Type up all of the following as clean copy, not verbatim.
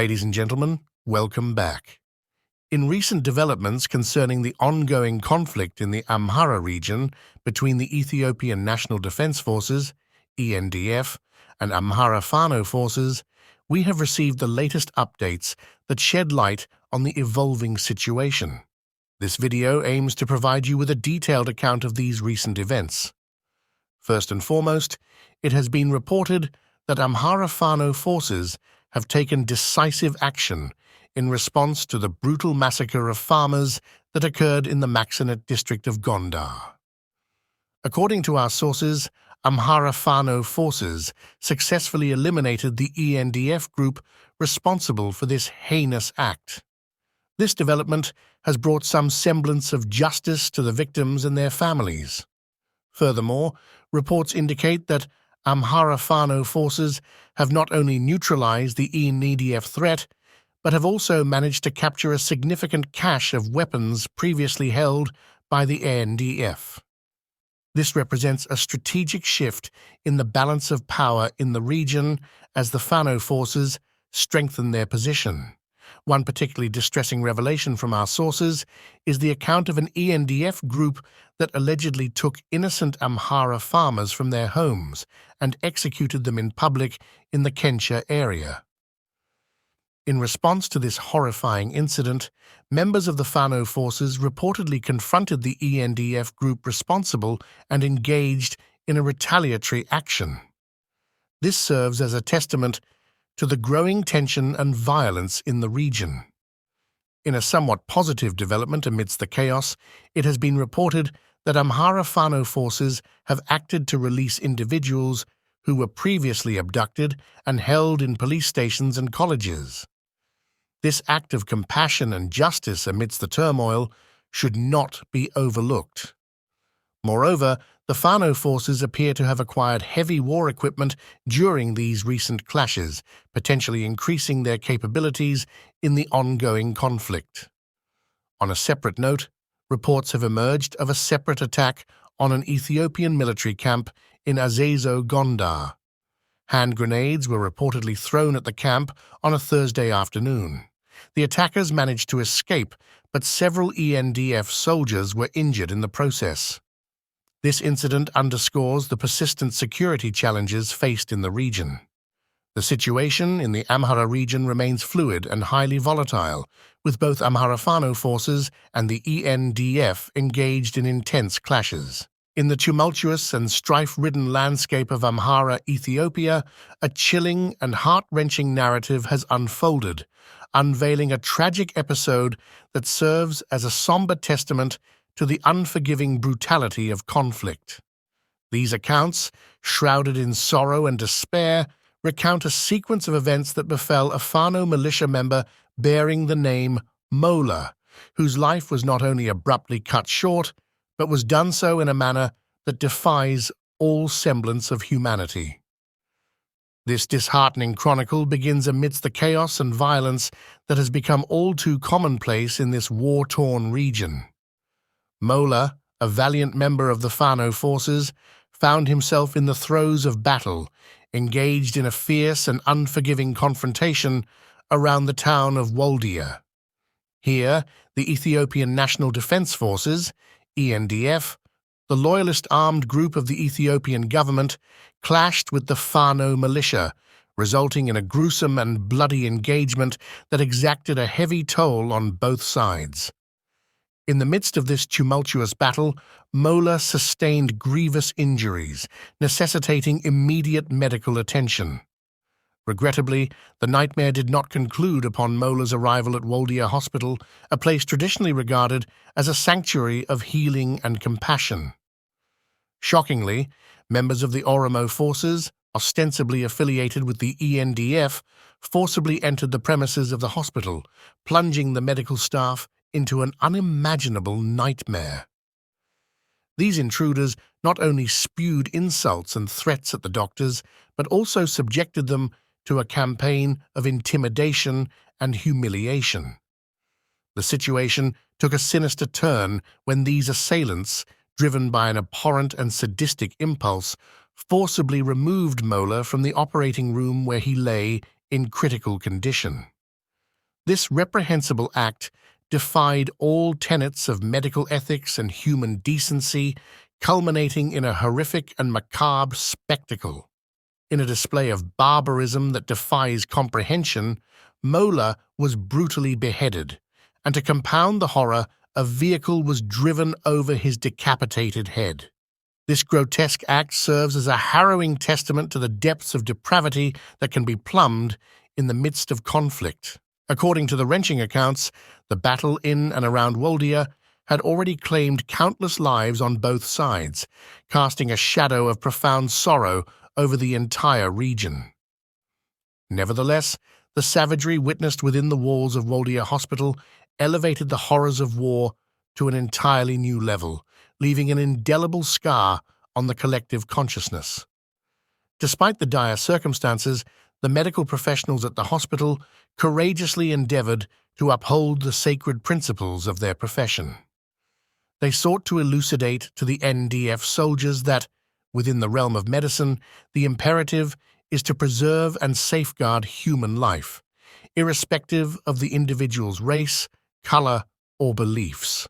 Ladies and gentlemen, welcome back. In recent developments concerning the ongoing conflict in the Amhara region between the Ethiopian National Defense Forces, ENDF, and Amhara Fano forces, we have received the latest updates that shed light on the evolving situation. This video aims to provide you with a detailed account of these recent events. First and foremost, it has been reported that Amhara Fano forces have taken decisive action in response to the brutal massacre of farmers that occurred in the Maksenyit district of Gonder. According to our sources, Amhara Fano forces successfully eliminated the ENDF group responsible for this heinous act. This development has brought some semblance of justice to the victims and their families. Furthermore, reports indicate that Amhara Fano forces have not only neutralized the ENDF threat, but have also managed to capture a significant cache of weapons previously held by the ENDF. This represents a strategic shift in the balance of power in the region as the Fano forces strengthen their position. One particularly distressing revelation from our sources is the account of an ENDF group that allegedly took innocent Amhara farmers from their homes and executed them in public in the Kencha area. In response to this horrifying incident, members of the Fano forces reportedly confronted the ENDF group responsible and engaged in a retaliatory action. This serves as a testament to the growing tension and violence in the region. In a somewhat positive development amidst the chaos, it has been reported that Amhara Fano forces have acted to release individuals who were previously abducted and held in police stations and colleges. This act of compassion and justice amidst the turmoil should not be overlooked. Moreover, the Fano forces appear to have acquired heavy war equipment during these recent clashes, potentially increasing their capabilities in the ongoing conflict. On a separate note, reports have emerged of a separate attack on an Ethiopian military camp in Azezo, Gonder. Hand grenades were reportedly thrown at the camp on a Thursday afternoon. The attackers managed to escape, but several ENDF soldiers were injured in the process. This incident underscores the persistent security challenges faced in the region. The situation in the Amhara region remains fluid and highly volatile, with both Amhara Fano forces and the ENDF engaged in intense clashes. In the tumultuous and strife-ridden landscape of Amhara, Ethiopia, a chilling and heart-wrenching narrative has unfolded, unveiling a tragic episode that serves as a somber testament to the unforgiving brutality of conflict. These accounts, shrouded in sorrow and despair, recount a sequence of events that befell a Fano militia member bearing the name Mola, whose life was not only abruptly cut short, but was done so in a manner that defies all semblance of humanity. This disheartening chronicle begins amidst the chaos and violence that has become all too commonplace in this war-torn region. Mola, a valiant member of the Fano forces, found himself in the throes of battle, engaged in a fierce and unforgiving confrontation around the town of Weldiya. Here, the Ethiopian National Defense Forces, ENDF, the loyalist armed group of the Ethiopian government, clashed with the Fano militia, resulting in a gruesome and bloody engagement that exacted a heavy toll on both sides. In the midst of this tumultuous battle, Mola sustained grievous injuries, necessitating immediate medical attention. Regrettably, the nightmare did not conclude upon Mola's arrival at Weldiya Hospital, a place traditionally regarded as a sanctuary of healing and compassion. Shockingly, members of the Oromo forces, ostensibly affiliated with the ENDF, forcibly entered the premises of the hospital, plunging the medical staff into an unimaginable nightmare. These intruders not only spewed insults and threats at the doctors, but also subjected them to a campaign of intimidation and humiliation. The situation took a sinister turn when these assailants, driven by an abhorrent and sadistic impulse, forcibly removed Mola from the operating room where he lay in critical condition. This reprehensible act defied all tenets of medical ethics and human decency, culminating in a horrific and macabre spectacle. In a display of barbarism that defies comprehension, Mola was brutally beheaded, and to compound the horror, a vehicle was driven over his decapitated head. This grotesque act serves as a harrowing testament to the depths of depravity that can be plumbed in the midst of conflict. According to the wrenching accounts, the battle in and around Weldiya had already claimed countless lives on both sides, casting a shadow of profound sorrow over the entire region. Nevertheless, the savagery witnessed within the walls of Weldiya Hospital elevated the horrors of war to an entirely new level, leaving an indelible scar on the collective consciousness. Despite the dire circumstances, the medical professionals at the hospital courageously endeavored to uphold the sacred principles of their profession. They sought to elucidate to the NDF soldiers that, within the realm of medicine, the imperative is to preserve and safeguard human life, irrespective of the individual's race, color, or beliefs.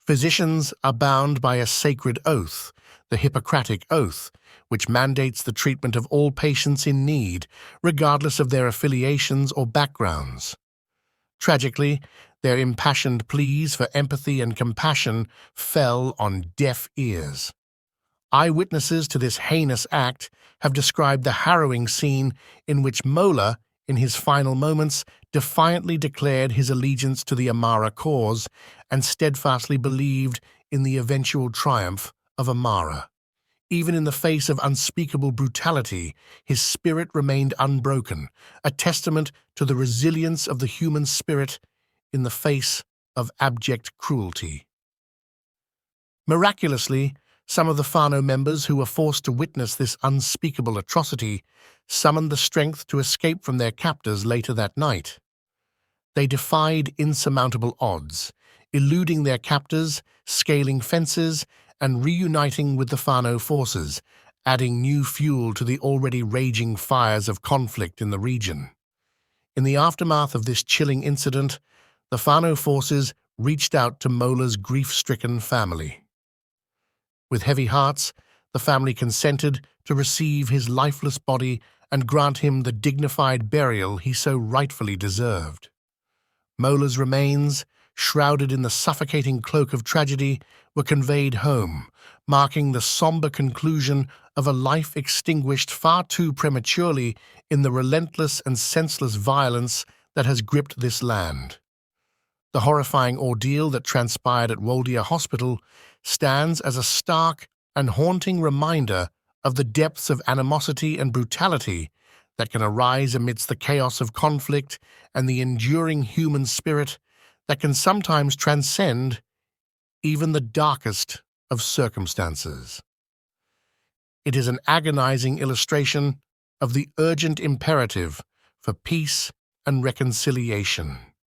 Physicians are bound by a sacred oath, the Hippocratic Oath, which mandates the treatment of all patients in need, regardless of their affiliations or backgrounds. Tragically, their impassioned pleas for empathy and compassion fell on deaf ears. Eyewitnesses to this heinous act have described the harrowing scene in which Mola, in his final moments, defiantly declared his allegiance to the Amara cause and steadfastly believed in the eventual triumph of Amara. Even in the face of unspeakable brutality, his spirit remained unbroken, a testament to the resilience of the human spirit in the face of abject cruelty. Miraculously, some of the Fano members who were forced to witness this unspeakable atrocity summoned the strength to escape from their captors later that night. They defied insurmountable odds, eluding their captors, scaling fences, and reuniting with the Fano forces, adding new fuel to the already raging fires of conflict in the region. In the aftermath of this chilling incident, the Fano forces reached out to Mola's grief-stricken family. With heavy hearts, the family consented to receive his lifeless body and grant him the dignified burial he so rightfully deserved. Mola's remains, shrouded in the suffocating cloak of tragedy, were conveyed home, marking the somber conclusion of a life extinguished far too prematurely in the relentless and senseless violence that has gripped this land. The horrifying ordeal that transpired at Weldiya Hospital stands as a stark and haunting reminder of the depths of animosity and brutality that can arise amidst the chaos of conflict and the enduring human spirit that can sometimes transcend even the darkest of circumstances. It is an agonizing illustration of the urgent imperative for peace and reconciliation.